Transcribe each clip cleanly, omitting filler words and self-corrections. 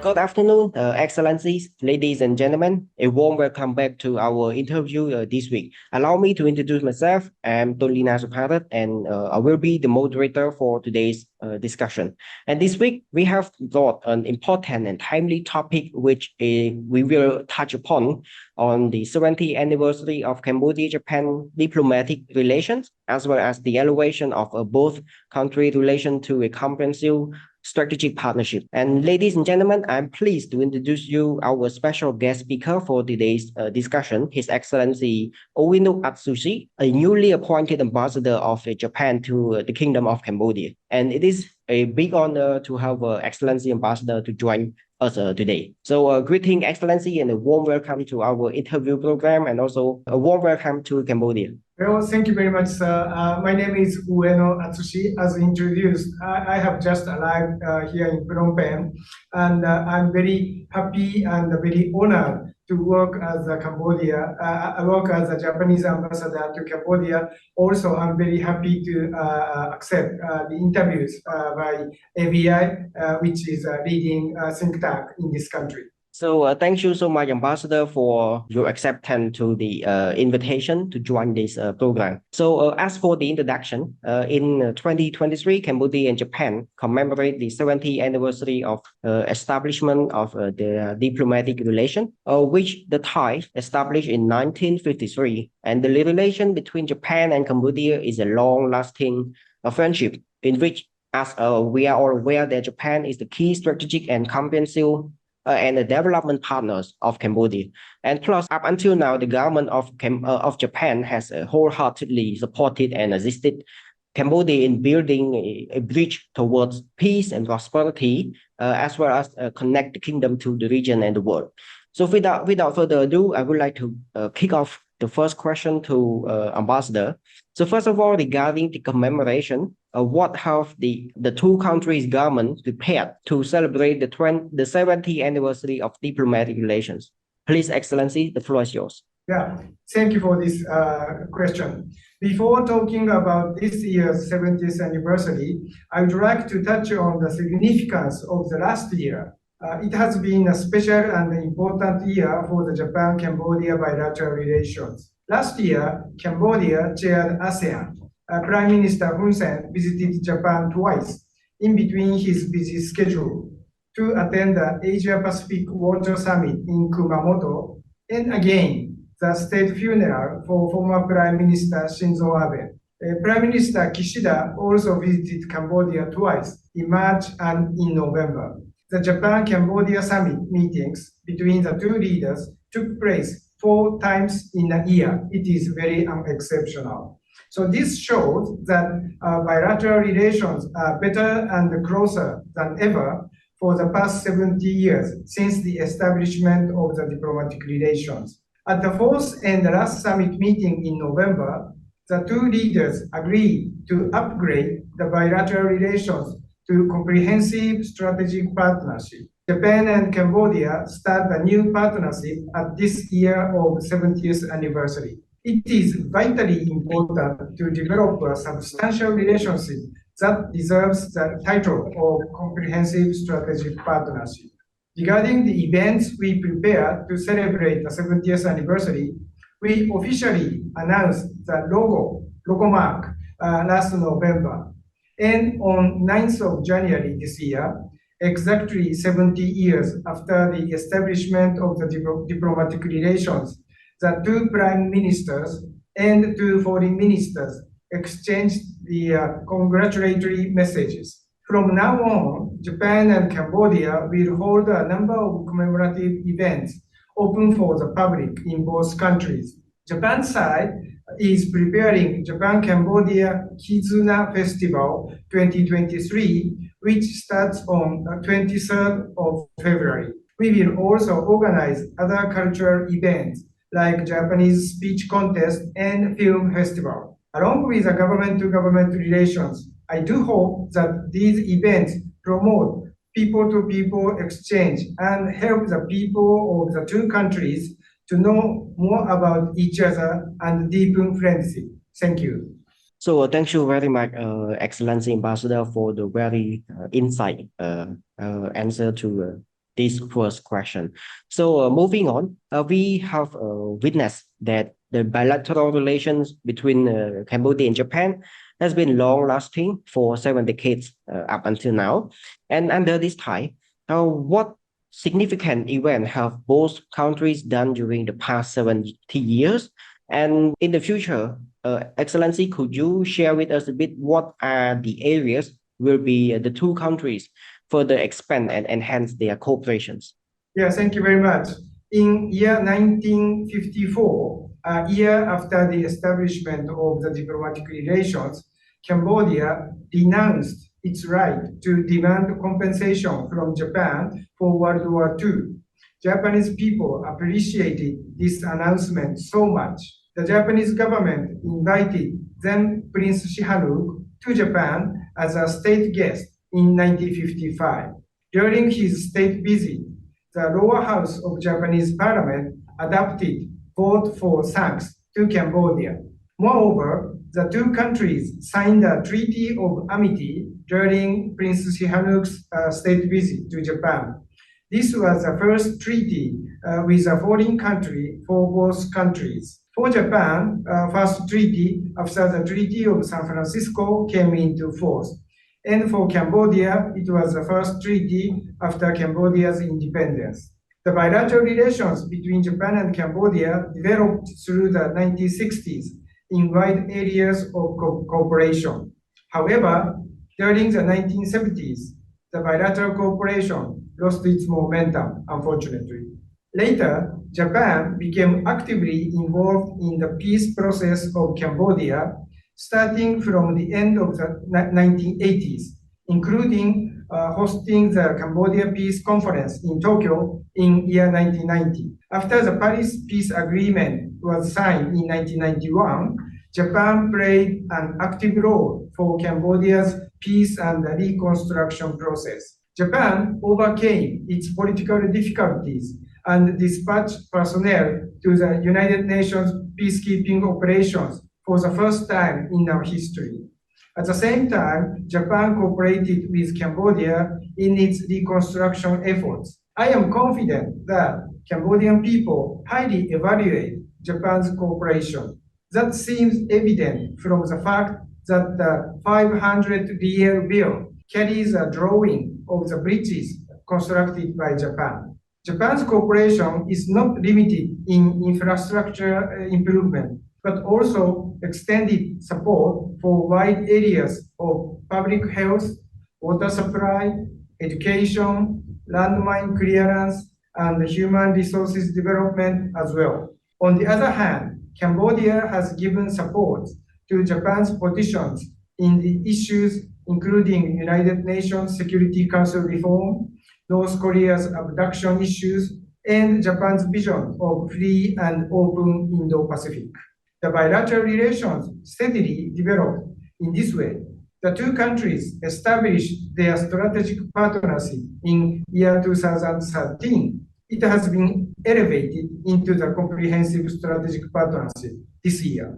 Good afternoon, Excellencies, ladies and gentlemen. A warm welcome back to our interview this week. Allow me to introduce myself. I'm Tolina Supharat, and I will be the moderator for today's discussion. And this week, we have brought an important and timely topic, which we will touch upon on the 70th anniversary of Cambodia-Japan diplomatic relations, as well as the elevation of both country relation to a comprehensive strategic partnership. And ladies and gentlemen, I'm pleased to introduce you our special guest speaker for today's discussion, His Excellency UENO Atsushi, a newly appointed ambassador of Japan to the Kingdom of Cambodia. And it is a big honor to have Excellency Ambassador to join us today. So greeting Excellency and a warm welcome to our interview program, and also a warm welcome to Cambodia. Well, thank you very much, sir. My name is UENO Atsushi. As introduced, I have just arrived here in Phnom Penh, and I'm very happy and very honored to work as a Cambodia. I work as a Japanese ambassador to Cambodia. Also, I'm very happy to accept the interviews by AVI, which is a leading think tank in this country. So thank you so much, Ambassador, for your acceptance to the invitation to join this program. So as for the introduction, in 2023, Cambodia and Japan commemorate the 70th anniversary of establishment of the diplomatic relation, which the ties established in 1953. And the relation between Japan and Cambodia is a long-lasting friendship in which, as we are all aware, that Japan is the key strategic and comprehensive and the development partners of Cambodia. And plus, up until now, the government of Japan has wholeheartedly supported and assisted Cambodia in building a bridge towards peace and prosperity, as well as connect the kingdom to the region and the world. So without further ado, I would like to kick off the first question to Ambassador. So first of all, regarding the commemoration, what have the two countries' governments prepared to celebrate the 70th anniversary of diplomatic relations? Please, Excellency, the floor is yours. Yeah, thank you for this question. Before talking about this year's 70th anniversary, I would like to touch on the significance of the last year. It has been a special and important year for the Japan-Cambodia bilateral relations. Last year, Cambodia chaired ASEAN. Prime Minister Hun Sen visited Japan twice in between his busy schedule to attend the Asia-Pacific Water Summit in Kumamoto, and again, the state funeral for former Prime Minister Shinzo Abe. Prime Minister Kishida also visited Cambodia twice in March and in November. The Japan-Cambodia Summit meetings between the two leaders took place 4 times in a year. It is very unexceptional. So this shows that bilateral relations are better and closer than ever for the past 70 years since the establishment of the diplomatic relations. At the fourth and last summit meeting in November, the two leaders agreed to upgrade the bilateral relations to comprehensive strategic partnership. Japan and Cambodia start a new partnership at this year of 70th anniversary. It is vitally important to develop a substantial relationship that deserves the title of Comprehensive Strategic Partnership. Regarding the events we prepare to celebrate the 70th anniversary, we officially announced the logo mark last November. And on 9th of January this year, exactly 70 years after the establishment of the diplomatic relations, the two prime ministers and two foreign ministers exchanged the congratulatory messages. From now on, Japan and Cambodia will hold a number of commemorative events open for the public in both countries. Japan's side is preparing Japan-Cambodia Kizuna Festival 2023, which starts on 23rd of February. We will also organize other cultural events like Japanese speech contest and film festival. Along with the government-to-government relations, I do hope that these events promote people-to-people exchange and help the people of the two countries to know more about each other and deepen friendship. Thank you. So thank you very much, Excellency Ambassador, for the very insight answer to this first question. So moving on, we have witnessed that the bilateral relations between Cambodia and Japan has been long-lasting for 7 decades up until now. And under this time, what significant event have both countries done during the past 70 years? And in the future, Excellency, could you share with us a bit what are the areas will be the two countries further expand and enhance their cooperations? Yeah, thank you very much. In year 1954, a year after the establishment of the diplomatic relations, Cambodia denounced its right to demand compensation from Japan for World War II. Japanese people appreciated this announcement so much. The Japanese government invited then Prince Sihanouk to Japan as a state guest in 1955. During his state visit, the lower house of Japanese parliament adopted vote for thanks to Cambodia. Moreover, the two countries signed a treaty of amity during Prince Sihanouk's state visit to Japan. This was the first treaty with a foreign country for both countries. For Japan, first treaty after the Treaty of San Francisco came into force. And for Cambodia, it was the first treaty after Cambodia's independence. The bilateral relations between Japan and Cambodia developed through the 1960s in wide areas of cooperation. However, during the 1970s, the bilateral cooperation lost its momentum, unfortunately. Later, Japan became actively involved in the peace process of Cambodia, starting from the end of the 1980s, including hosting the Cambodia Peace Conference in Tokyo in year 1990. After the Paris Peace Agreement was signed in 1991, Japan played an active role for Cambodia's peace and reconstruction process. Japan overcame its political difficulties and dispatched personnel to the United Nations peacekeeping operations for the first time in our history. At the same time, Japan cooperated with Cambodia in its reconstruction efforts. I am confident that Cambodian people highly evaluate Japan's cooperation. That seems evident from the fact that the 500 real bill carries a drawing of the bridges constructed by Japan. Japan's cooperation is not limited in infrastructure improvement, but also extended support for wide areas of public health, water supply, education, landmine clearance, and human resources development as well. On the other hand, Cambodia has given support to Japan's positions in the issues including United Nations Security Council reform, North Korea's abduction issues, and Japan's vision of free and open Indo-Pacific. The bilateral relations steadily developed in this way. The two countries established their strategic partnership in year 2013. It has been elevated into the comprehensive strategic partnership this year.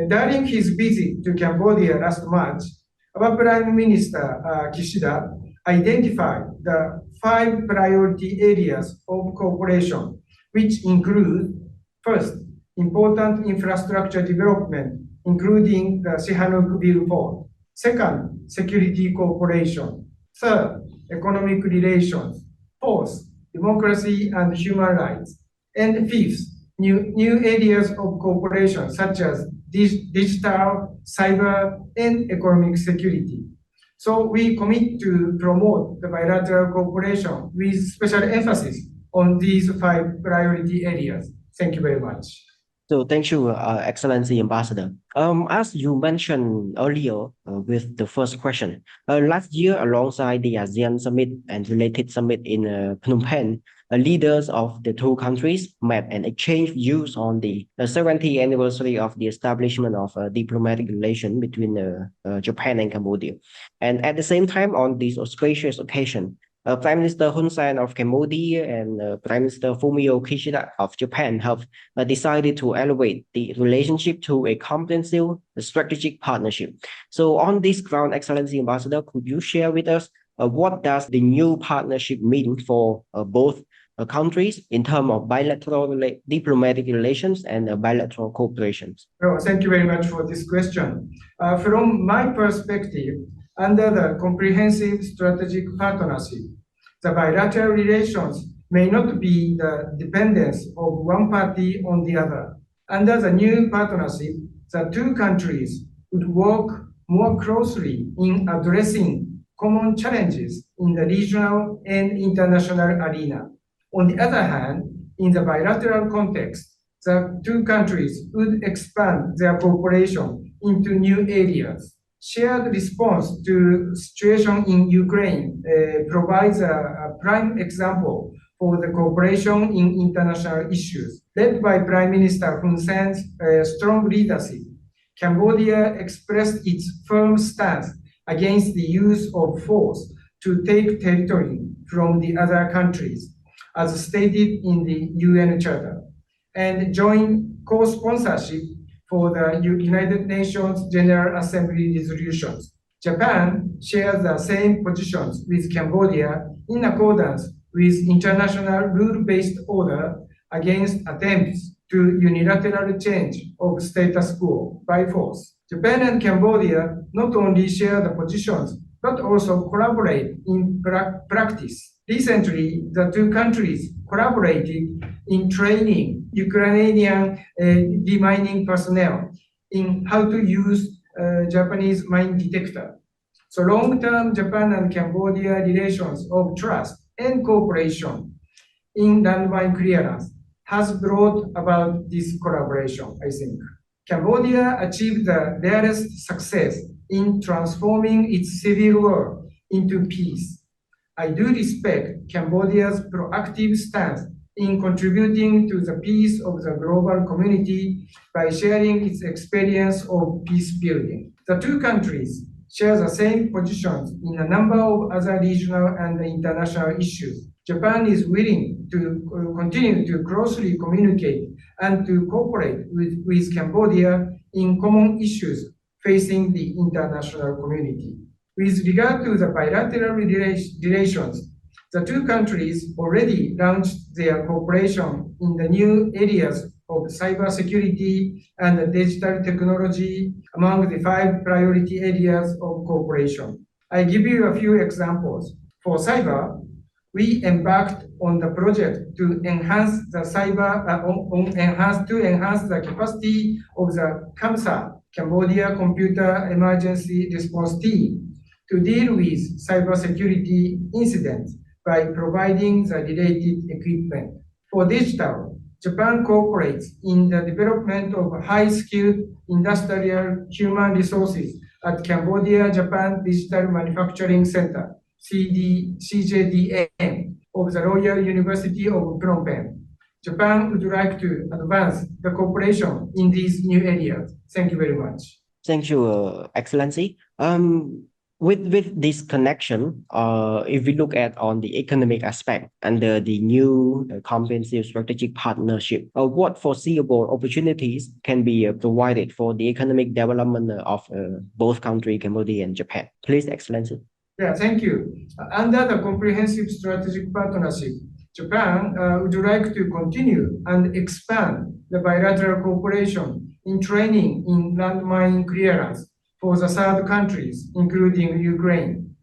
During his visit to Cambodia last March, our Prime Minister Kishida identified the 5 priority areas of cooperation, which include, first, important infrastructure development, including the Sihanoukville port. Second, security cooperation. Third, economic relations. Fourth, democracy and human rights. And fifth, new areas of cooperation such as digital, cyber, and economic security. So we commit to promote the bilateral cooperation with special emphasis on these 5 priority areas. Thank you very much. So thank you, Excellency Ambassador. As you mentioned earlier with the first question, last year alongside the ASEAN Summit and related summit in Phnom Penh, leaders of the two countries met and exchanged views on the 70th anniversary of the establishment of a diplomatic relation between Japan and Cambodia. And at the same time, on this auspicious occasion, Prime Minister Hun Sen of Cambodia and Prime Minister Fumio Kishida of Japan have decided to elevate the relationship to a comprehensive strategic partnership. So on this ground, Excellency Ambassador, could you share with us what does the new partnership mean for both countries in terms of bilateral diplomatic relations and bilateral cooperation? Oh, thank you very much for this question. From my perspective, under the comprehensive strategic partnership, the bilateral relations may not be the dependence of one party on the other. Under the new partnership, the two countries would work more closely in addressing common challenges in the regional and international arena. On the other hand, in the bilateral context, the two countries would expand their cooperation into new areas. Shared response to situation in Ukraine provides a prime example for the cooperation in international issues. Led by Prime Minister Hun Sen's strong leadership, Cambodia expressed its firm stance against the use of force to take territory from the other countries, as stated in the UN Charter, and joined co-sponsorship for the United Nations General Assembly resolutions. Japan shares the same positions with Cambodia in accordance with international rule-based order against attempts to unilateral change of status quo by force. Japan and Cambodia not only share the positions, but also collaborate in practice. Recently, the two countries collaborated in training Ukrainian demining personnel in how to use Japanese mine detector. So long-term Japan and Cambodia relations of trust and cooperation in landmine clearance has brought about this collaboration, I think. Cambodia achieved the rarest success in transforming its civil war into peace. I do respect Cambodia's proactive stance in contributing to the peace of the global community by sharing its experience of peace building. The two countries share the same positions in a number of other regional and international issues. Japan is willing to continue to closely communicate and to cooperate with Cambodia in common issues facing the international community. With regard to the bilateral relations, the two countries already launched their cooperation in the new areas of cybersecurity and digital technology among the 5 priority areas of cooperation. I give you a few examples. For cyber, we embarked on the project to enhance the capacity of the CAMSA, Cambodia Computer Emergency Response Team, to deal with cybersecurity incidents by providing the related equipment. For digital, Japan cooperates in the development of high-skilled industrial human resources at Cambodia Japan Digital Manufacturing Center, CJDM, of the Royal University of Phnom Penh. Japan would like to advance the cooperation in these new areas. Thank you very much. Thank you, Excellency. With this connection, if we look at on the economic aspect under the new comprehensive strategic partnership, what foreseeable opportunities can be provided for the economic development of both countries, Cambodia and Japan? Please, Excellency. Yeah, thank you. Under the comprehensive strategic partnership, Japan would like to continue and expand the bilateral cooperation in training in landmine clearance for the third countries, including Ukraine.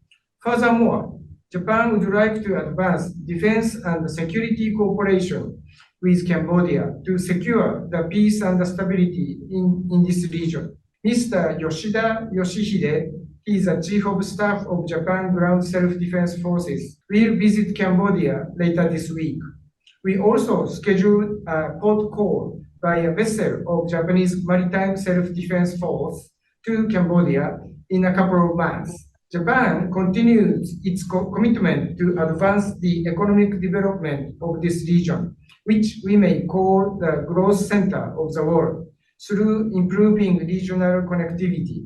Furthermore, Japan would like to advance defense and security cooperation with Cambodia to secure the peace and stability in this region. Mr. Yoshida Yoshihide, he is the Chief of Staff of Japan Ground Self-Defense Forces, will visit Cambodia later this week. We also scheduled a port call by a vessel of Japanese Maritime Self-Defense Force to Cambodia in a couple of months. Japan continues its commitment to advance the economic development of this region, which we may call the growth center of the world, through improving regional connectivity.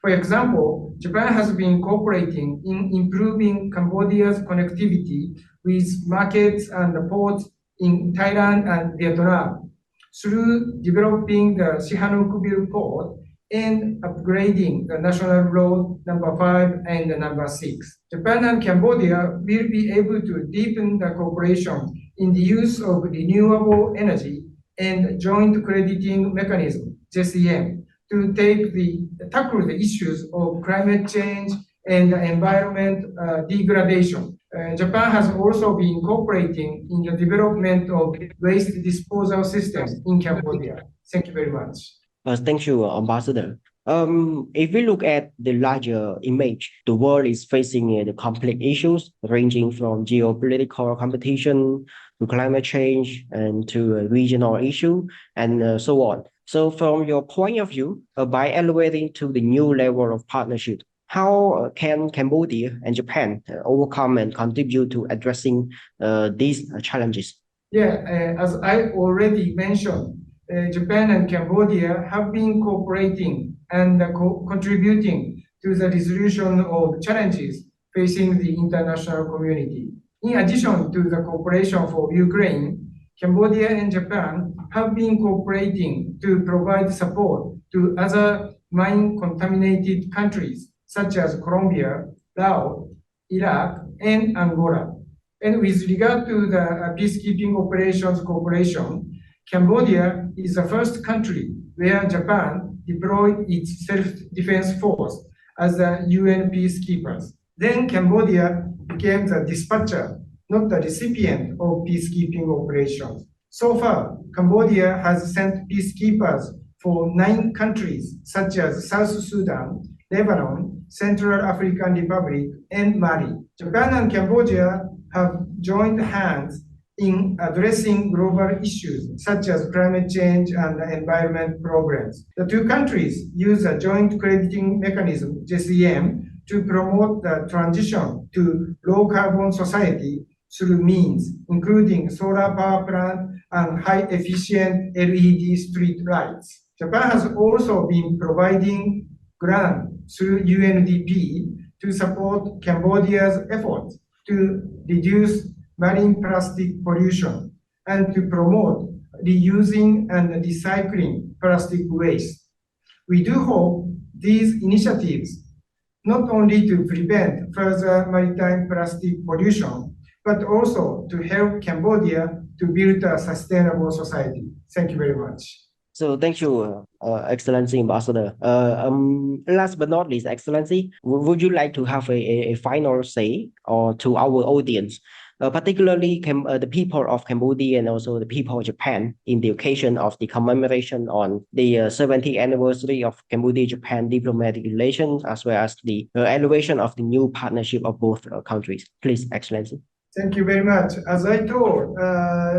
For example, Japan has been cooperating in improving Cambodia's connectivity with markets and ports in Thailand and Vietnam through developing the Sihanoukville port and upgrading the national road number 5 and number 6. Japan and Cambodia will be able to deepen the cooperation in the use of renewable energy and joint crediting mechanism, JCM, to tackle the issues of climate change and environment degradation. Japan has also been cooperating in the development of waste disposal systems in Cambodia. Thank you very much. Thank you, Ambassador. If we look at the larger image, the world is facing the complex issues ranging from geopolitical competition to climate change and to regional issue and so on. So from your point of view, by elevating to the new level of partnership, how can Cambodia and Japan overcome and contribute to addressing these challenges? Yeah, as I already mentioned, Japan and Cambodia have been cooperating and contributing to the resolution of challenges facing the international community. In addition to the cooperation for Ukraine, Cambodia and Japan have been cooperating to provide support to other mine-contaminated countries such as Colombia, Laos, Iraq, and Angola. And with regard to the peacekeeping operations cooperation, Cambodia is the first country where Japan deployed its self-defense force as the UN peacekeepers. Then Cambodia became the dispatcher, not the recipient of peacekeeping operations. So far, Cambodia has sent peacekeepers for 9 countries such as South Sudan, Lebanon, Central African Republic, and Mali. Japan and Cambodia have joined hands in addressing global issues such as climate change and environment problems. The 2 countries use a joint crediting mechanism, JCM, to promote the transition to low-carbon society through means including solar power plant and high-efficient LED street lights. Japan has also been providing grants through UNDP to support Cambodia's efforts to reduce marine plastic pollution and to promote reusing and recycling plastic waste. We do hope these initiatives not only to prevent further maritime plastic pollution, but also to help Cambodia to build a sustainable society. Thank you very much. So thank you, Excellency Ambassador. Last but not least, Excellency, would you like to have a final say or to our audience, particularly the people of Cambodia and also the people of Japan in the occasion of the commemoration on the 70th anniversary of Cambodia-Japan diplomatic relations, as well as the elevation of the new partnership of both countries. Please, Excellency. Thank you very much. As I told,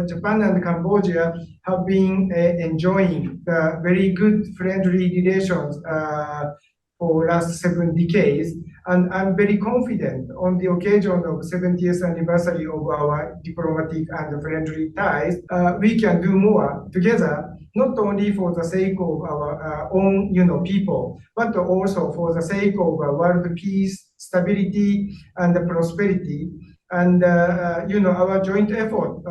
Japan and Cambodia have been enjoying the very good friendly relations for last 7 decades. And I'm very confident on the occasion of 70th anniversary of our diplomatic and friendly ties, we can do more together, not only for the sake of our own people, but also for the sake of world peace, stability, and prosperity. And our joint effort,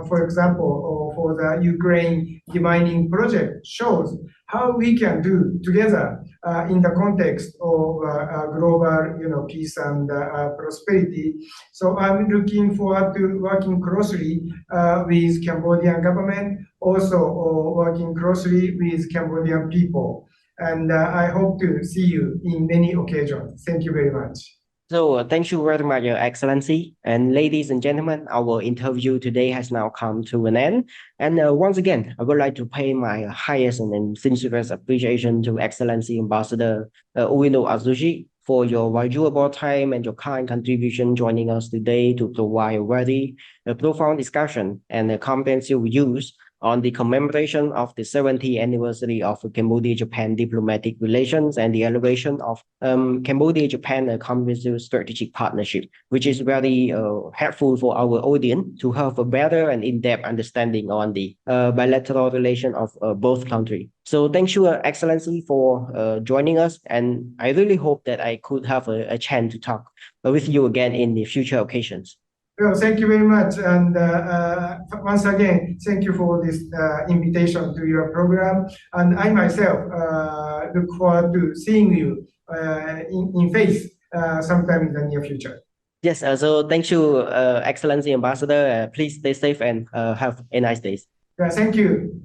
for example, for the Ukraine demining project shows how we can do together in the context of global peace and prosperity. So I'm looking forward to working closely with Cambodian government, also working closely with Cambodian people. And I hope to see you in many occasions. Thank you very much. So thank you very much, Your Excellency. And ladies and gentlemen, our interview today has now come to an end. And once again, I would like to pay my highest and sincerest appreciation to Excellency Ambassador UENO Atsushi for your valuable time and your kind contribution joining us today to provide a very profound discussion and a comprehensive views on the commemoration of the 70th anniversary of Cambodia-Japan diplomatic relations and the elevation of Cambodia-Japan comprehensive strategic partnership, which is very helpful for our audience to have a better and in-depth understanding on the bilateral relation of both countries. So thank you, Excellency, for joining us. And I really hope that I could have a chance to talk with you again in the future occasions. Well, thank you very much. And once again, thank you for this invitation to your program. And I myself look forward to seeing you in face sometime in the near future. Yes, so thank you, Excellency Ambassador. Please stay safe and have a nice day. Thank you.